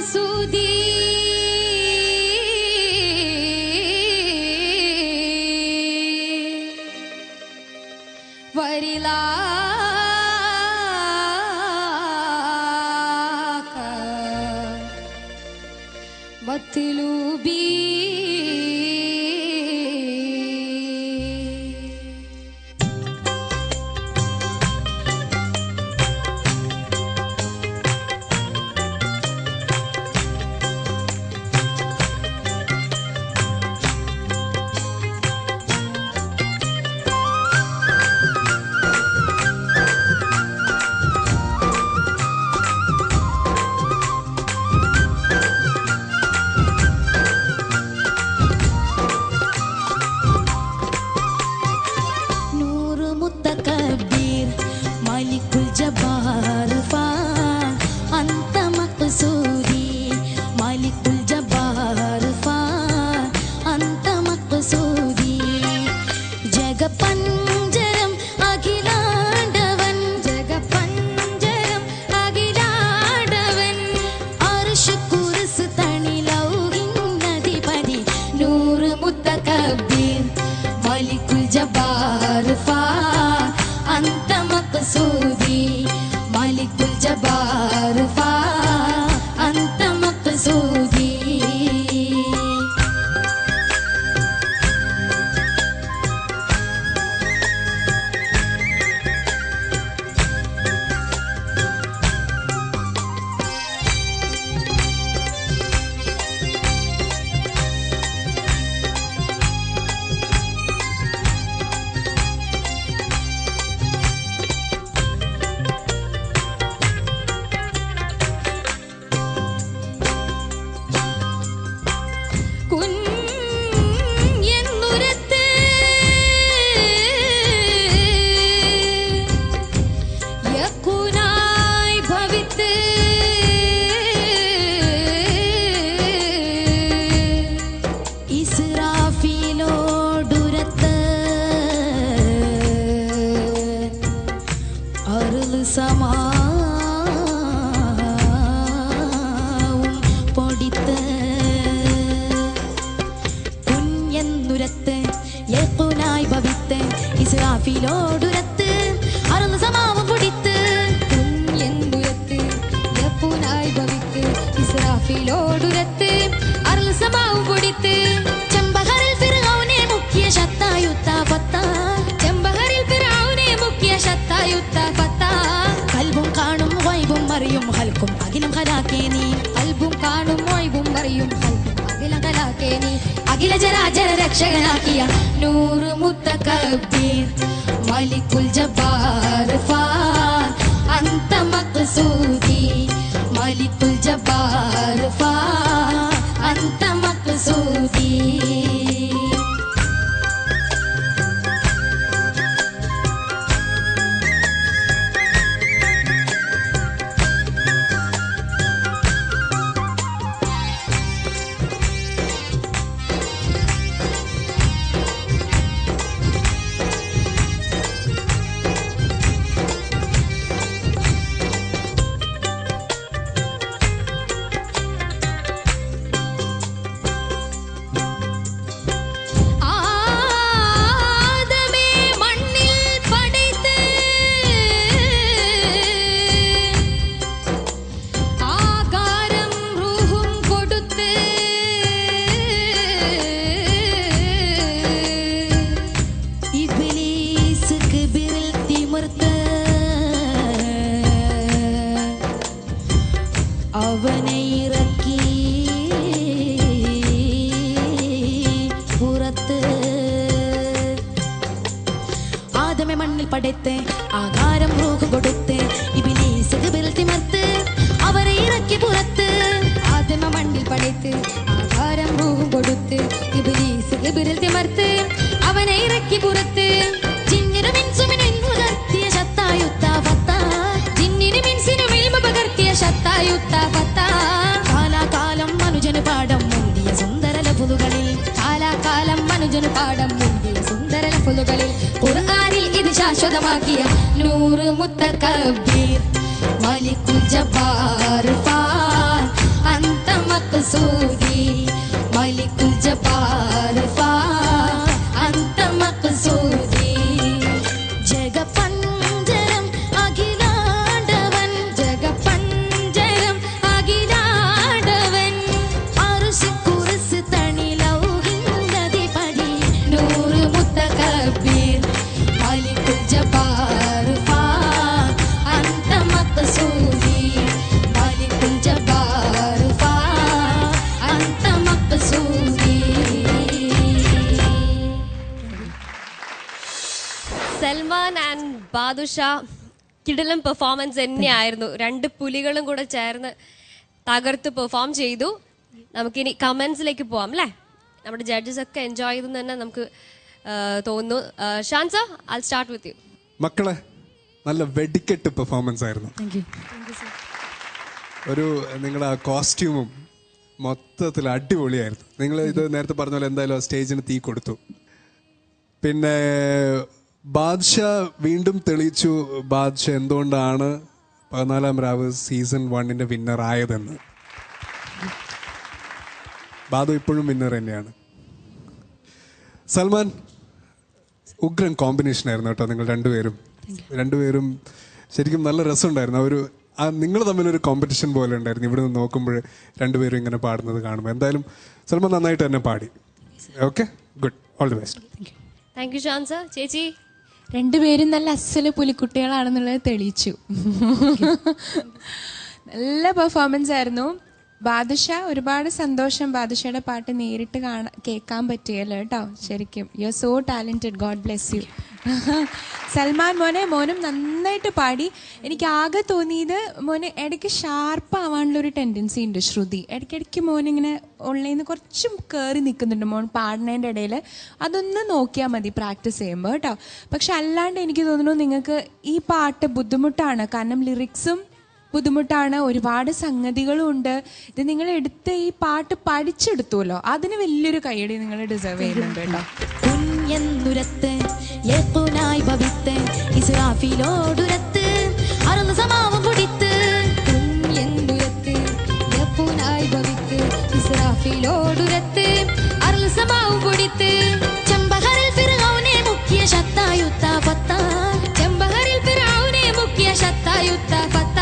മഖ്സൂദി വരിലാക മത്ലൂബി രക്ഷകനാക്കിയ നൂറ് മുത്തകബ്ബീർ മലിക്കുൽ ജബ്ബാർ ഫാർ അന്ത മഖ്സൂദി മലിക്കുൽ ജബ്ബാർ ഫാർ അന്ത മഖ്സൂദി പടത്തെ ആകാരം റൂഹ് കൊടുത്ത് ഇബ്ലീസ് ഖബറിൽ തിമർത്ത് അവരെ ഇറക്കി പുറത്ത് ആദമ മണ്ണിൽ പടത്ത് ആകാരം റൂഹ് കൊടുത്ത് ഇബ്ലീസ് ഖബറിൽ തിമർത്ത് അവനെ ഇറക്കി പുറത്ത് ജിന്നിനും ഇൻസിനും ഇൽമു പകർത്തിയ ശത്തായുത്ത ഫത്താ ജിന്നിനും ഇൻസിനും ഇൽമു പകർത്തിയ ശത്തായുത്ത ഫത്താ കാലാകാലം മനുജന് പാഠം മുന്തിയ സുന്ദര ലഫ്ളുകളിൽ കാലാകാലം മനുജന് പാഠം മുന്തിയ സുന്ദര ലഫ്ളുകളിൽ ഖുർആനിൽ ഇത് ശാശ്വതമാക്കിയ നൂറ് മുത്തകബ്ബീർ മലിക്കുൽ ജബ്ബാർ ഫാർ മഖ്സൂദി മലിക്കുൽ ജബ്ബാർ ഫാ അൻത മഖ്സൂദി ജഗപഞ്ചരം അഖിലാണ്ടവൻ ജഗപഞ്ചരം അഖിലാണ്ടവൻ അർശ് കുർസി തണിലൗഹിൻ നദി പടി നൂർ മുത്തകബ്ബിർ മലിക്കുൽ ജബ്ബാർ ഫാ അൻത മഖ്സൂദി മലിക്കുൽ ജബ്ബാർ ഫാ അൻത മഖ്സൂദി. സൽമാൻ ആൻഡ് ബാദുഷ കിടിലം പെർഫോമൻസ് തന്നെയായിരുന്നു. രണ്ട് പുലികളും കൂടെ ചേർന്ന് തകർത്ത് പെർഫോം ചെയ്തു. നമുക്കിനി കമന്റ്സിലേക്ക് പോവാം അല്ലേ? നമ്മുടെ ജഡ്ജസ് ഒക്കെ എൻജോയ് ചെയ്തു തന്നെ നമുക്ക് തോന്നുന്നു. ഷാൻസ, I'll start with you. മക്കളെ, നല്ല വെടിക്കെട്ട് പെർഫോമൻസ് ആയിരുന്നു. ഒരു നിങ്ങളുടെ ആ കോസ്റ്റ്യൂമും മൊത്തത്തിൽ അടിപൊളിയായിരുന്നു. നിങ്ങൾ ഇത് നേരത്തെ പറഞ്ഞ പോലെ എന്തായാലും ആ സ്റ്റേജിന് തീ കൊടുത്തു. പിന്നെ ബാദ്ഷാ വീണ്ടും തെളിയിച്ചു ബാദ്ഷാ എന്തുകൊണ്ടാണ് 14-ാം രാവ് സീസൺ 1 വിന്നർ ആയതെന്ന്. ബാദു ഇപ്പോഴും വിന്നർ തന്നെയാണ്. സൽമാൻ, ഉഗ്രൻ കോമ്പിനേഷൻ ആയിരുന്നു കേട്ടോ. നിങ്ങൾ രണ്ടുപേരും ശരിക്കും നല്ല രസമുണ്ടായിരുന്നു. നിങ്ങൾ തമ്മിലൊരു കോമ്പറ്റീഷൻ പോലെ ഉണ്ടായിരുന്നു. ഇവിടെ നിന്ന് നോക്കുമ്പോൾ രണ്ടുപേരും ഇങ്ങനെ പാടുന്നത് കാണുമ്പോൾ എന്തായാലും സൽമാൻ നന്നായിട്ട് തന്നെ പാടി. Okay, good, all the best. Thank you ഷാൻസ. ചേച്ചി, രണ്ടുപേരും നല്ല അസല് പുലിക്കുട്ടികളാണെന്നുള്ളത് തെളിയിച്ചു. നല്ല പെർഫോമൻസ് ആയിരുന്നു. ബാദുഷ, ഒരുപാട് സന്തോഷം ബാദുഷയുടെ പാട്ട് നേരിട്ട് കേൾക്കാൻ പറ്റിയല്ലോ കേട്ടോ. ശരിക്കും you are so talented, God bless U. Salman മോനും നന്നായിട്ട് പാടി. എനിക്ക് ആകെ തോന്നിയത് മോന് ഇടയ്ക്ക് ഷാർപ്പ് ആവാനുള്ളൊരു ടെൻഡൻസി ഉണ്ട്. ശ്രുതി ഇടയ്ക്കിടയ്ക്ക് മോനിങ്ങനെ ഉള്ളിൽ നിന്ന് കുറച്ചും കയറി നിൽക്കുന്നുണ്ട് മോൻ പാടുന്നതിൻ്റെ ഇടയിൽ. അതൊന്ന് നോക്കിയാൽ മതി പ്രാക്ടീസ് ചെയ്യുമ്പോൾ കേട്ടോ. പക്ഷെ അല്ലാണ്ട് എനിക്ക് തോന്നുന്നു നിങ്ങൾക്ക് ഈ പാട്ട് ബുദ്ധിമുട്ടാണ്. കാരണം ലിറിക്സും ബുദ്ധിമുട്ടാണ്, ഒരുപാട് സംഗതികളും ഉണ്ട്. ഇത് നിങ്ങൾ എടുത്ത് ഈ പാട്ട് പഠിച്ചെടുത്തുല്ലോ, അതിന് വലിയൊരു കൈയടി നിങ്ങൾ ഡിസേർവ് ചെയ്യുന്നുണ്ട് കേട്ടോ. കുഞ്ഞെന്നുരത്ത് യഖുനായി ഭവിത്ത് ഇസ്രാഫിലോടുരത്ത് അറുന്ന സമാവും പൊടിത്ത് കുഞ്ഞെന്നുരത്ത് യഖുനായി ഭവിത്ത് ഇസ്രാഫിലോടുരത്ത് അറുന്ന സമാവും പൊടിത്ത് ചെമ്പഹറിൽ ഫിർഔനെ മുക്കിയ ശത്തായുത്ത ഫത്ത ചെമ്പഹറിൽ ഫിർഔനെ മുക്കിയ ശത്തായുത്ത ഫത്ത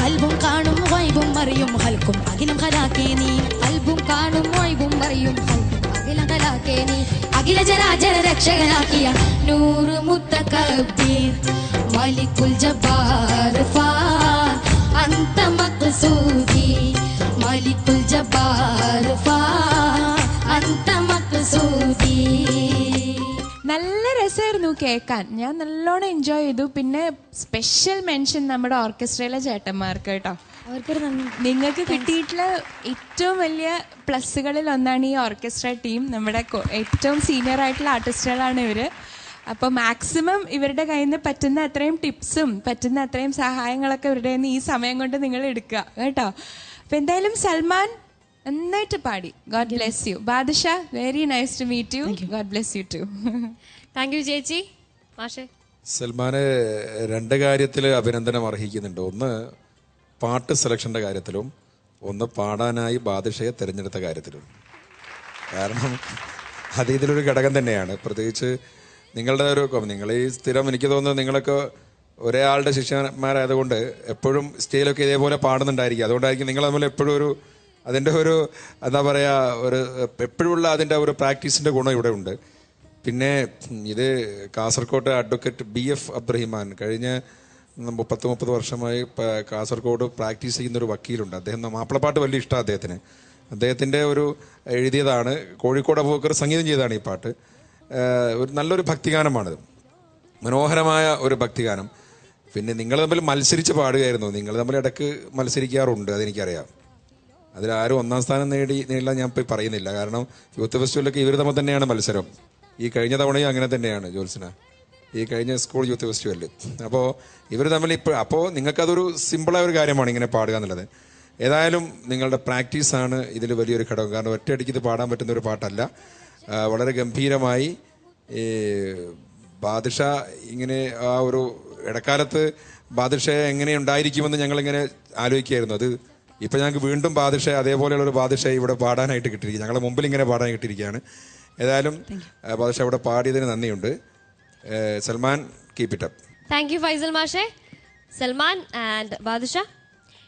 കൽബും കാണും വൈബും മറിയും ഹൽക്കും അഖിലം ഖലാക്കേനി കൽബും കാണും വൈബും മറിയും ഹൽക്കും അഖിലം ഖലാക്കേനി അഖില ചരാചര രക്ഷകനാക്കിയ നൂറ് മുത്തകബ്ബീർ മലിക്കുൽ ജബ്ബാർ ഫാ അൻത മഖ്സൂദി മലിക്കുൽ ജബ്ബാർ ഫാ അൻത മഖ്സൂദി. നല്ല രസമായിരുന്നു കേൾക്കാൻ. ഞാൻ നല്ലോണം എൻജോയ് ചെയ്തു. പിന്നെ സ്പെഷ്യൽ മെൻഷൻ നമ്മുടെ ഓർക്കസ്ട്രയിലെ ചേട്ടന്മാർക്ക് കേട്ടോ. നിങ്ങൾക്ക് കിട്ടിയിട്ടുള്ള ഏറ്റവും വലിയ പ്ലസ്സുകളിൽ ഒന്നാണ് ഈ ഓർക്കസ്ട്ര ടീം. നമ്മുടെ ഏറ്റവും സീനിയർ ആയിട്ടുള്ള ആർട്ടിസ്റ്റുകളാണ് ഇവർ. അപ്പോൾ മാക്സിമം ഇവരുടെ കയ്യിൽ നിന്ന് പറ്റുന്ന അത്രയും ടിപ്സും പറ്റുന്ന അത്രയും സഹായങ്ങളൊക്കെ ഇവരുടെ കയ്യിൽ നിന്ന് ഈ സമയം കൊണ്ട് നിങ്ങൾ എടുക്കുക കേട്ടോ. അപ്പം എന്തായാലും സൽമാൻ നന്നായിട്ട് പാടി. God bless you. Badusha, very nice to meet you. God bless you too. Thank you ചേച്ചി. മാഷെ, സൽമാന് രണ്ട് കാര്യത്തിൽ അഭിനന്ദനം അർഹിക്കുന്നുണ്ട്. ഒന്ന് പാട്ട് സെലക്ഷൻ്റെ കാര്യത്തിലും ഒന്ന് പാടാനായി ബാദുഷയെ തിരഞ്ഞെടുത്ത കാര്യത്തിലും. കാരണം അത് ഇതിലൊരു ഘടകം തന്നെയാണ്. പ്രത്യേകിച്ച് നിങ്ങളുടെ നിങ്ങൾ ഈ സ്ഥിരം, എനിക്ക് തോന്നുന്നത് നിങ്ങളൊക്കെ ഒരേ ആളുടെ ശിഷ്യന്മാരായതുകൊണ്ട് എപ്പോഴും സ്റ്റേജിലൊക്കെ ഇതേപോലെ പാടുന്നുണ്ടായിരിക്കും. അതുകൊണ്ടായിരിക്കും നിങ്ങൾ തമ്മിൽ എപ്പോഴും അതിൻ്റെ എന്താ പറയുക, എപ്പോഴുള്ള അതിൻ്റെ ഒരു പ്രാക്ടീസിൻ്റെ ഗുണം ഇവിടെ ഉണ്ട്. പിന്നെ ഇത് കാസർകോട്ടെ അഡ്വക്കേറ്റ് BF അബ്രഹിമാൻ കഴിഞ്ഞ 30 വർഷമായി കാസർഗോഡ് പ്രാക്ടീസ് ചെയ്യുന്നൊരു വക്കീലുണ്ട്. അദ്ദേഹം മാപ്പിളപ്പാട്ട് വലിയ ഇഷ്ടമാണ് അദ്ദേഹത്തിൻ്റെ എഴുതിയതാണ്. കോഴിക്കോട് അബൂബക്കർ സംഗീതം ചെയ്തതാണ് ഈ പാട്ട്. ഒരു നല്ലൊരു ഭക്തിഗാനമാണിത്, മനോഹരമായ ഒരു ഭക്തിഗാനം. പിന്നെ നിങ്ങൾ തമ്മിൽ മത്സരിച്ച് പാടുകയായിരുന്നു. നിങ്ങൾ തമ്മിൽ ഇടയ്ക്ക് മത്സരിക്കാറുണ്ട്, അതെനിക്കറിയാം. അതിലാരും 1ാം സ്ഥാനം നേടില്ല ഞാൻ ഇപ്പോൾ പറയുന്നില്ല. കാരണം യൂത്ത് ഫെസ്റ്റിവലൊക്കെ ഇവർ തമ്മിൽ തന്നെയാണ് മത്സരം. ഈ കഴിഞ്ഞ തവണയും അങ്ങനെ തന്നെയാണ് ജോത്സന, ഈ കഴിഞ്ഞ സ്കൂൾ യൂത്ത് ഫെസ്റ്റിവലിൽ. അപ്പോൾ ഇവർ തമ്മിൽ അപ്പോൾ നിങ്ങൾക്കതൊരു സിമ്പിളായ ഒരു കാര്യമാണ് ഇങ്ങനെ പാടുക എന്നുള്ളത്. ഏതായാലും നിങ്ങളുടെ പ്രാക്ടീസാണ് ഇതിൽ വലിയൊരു ഘടകം. കാരണം ഒറ്റയടിക്ക് ഇത് പാടാൻ പറ്റുന്ന ഒരു പാട്ടല്ല. വളരെ ഗംഭീരമായി ബാദുഷ ഇങ്ങനെ ആ ഒരു ഇടക്കാലത്ത് ബാദുഷ എങ്ങനെ ഉണ്ടായിരിക്കുമെന്ന് ഞങ്ങളിങ്ങനെ ആലോചിക്കുകയായിരുന്നു. അത് ഇപ്പം ഞങ്ങൾക്ക് വീണ്ടും ബാദുഷ അതേപോലെയുള്ള ഒരു ബാദുഷ ഇവിടെ പാടാനായിട്ട് കിട്ടിയിരിക്കും. ഞങ്ങളുടെ മുമ്പിൽ ഇങ്ങനെ പാടാൻ കിട്ടിയിരിക്കുകയാണ്. ഏതായാലും ബാദുഷ ഇവിടെ പാടിയതിന് നന്ദിയുണ്ട്. Salman, keep it up. Thank you Faisal മാഷെ, സൽമാൻ ആൻഡ് ബാദുഷ.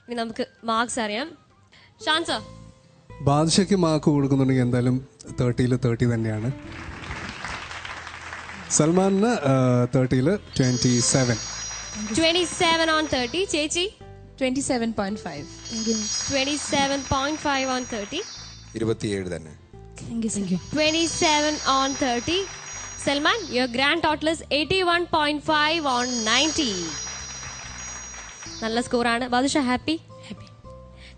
ഇനി നമുക്ക് മാർക്സ് അറിയാം. ഷാൻ സർ, ബാദ്ഷയ്ക്ക് മാർക്ക് കൊടുക്കുന്നുണ്ടെങ്കിൽ എന്തായാലും 30-ൽ 30 തന്നെയാണ്. സൽമാനിന് 30-ൽ 27. 27 on 30. ചേച്ചി 27.5. 27.5 on 30. 27 തന്നെ. 27 on 30. Salman, your grand total is 81.5 on 90. നല്ല സ്കോറാണ്. ബാദുഷ ഹാപ്പി?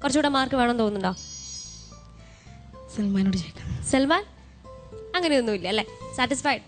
കുറച്ചുകൂടെ മാർക്ക് വേണം തോന്നുന്നുണ്ടോ? സൽമാനോട് ചോദിക്കാം. സൽമാൻ അങ്ങനെയൊന്നുമില്ല അല്ലേ? സാറ്റിസ്ഫൈഡ്?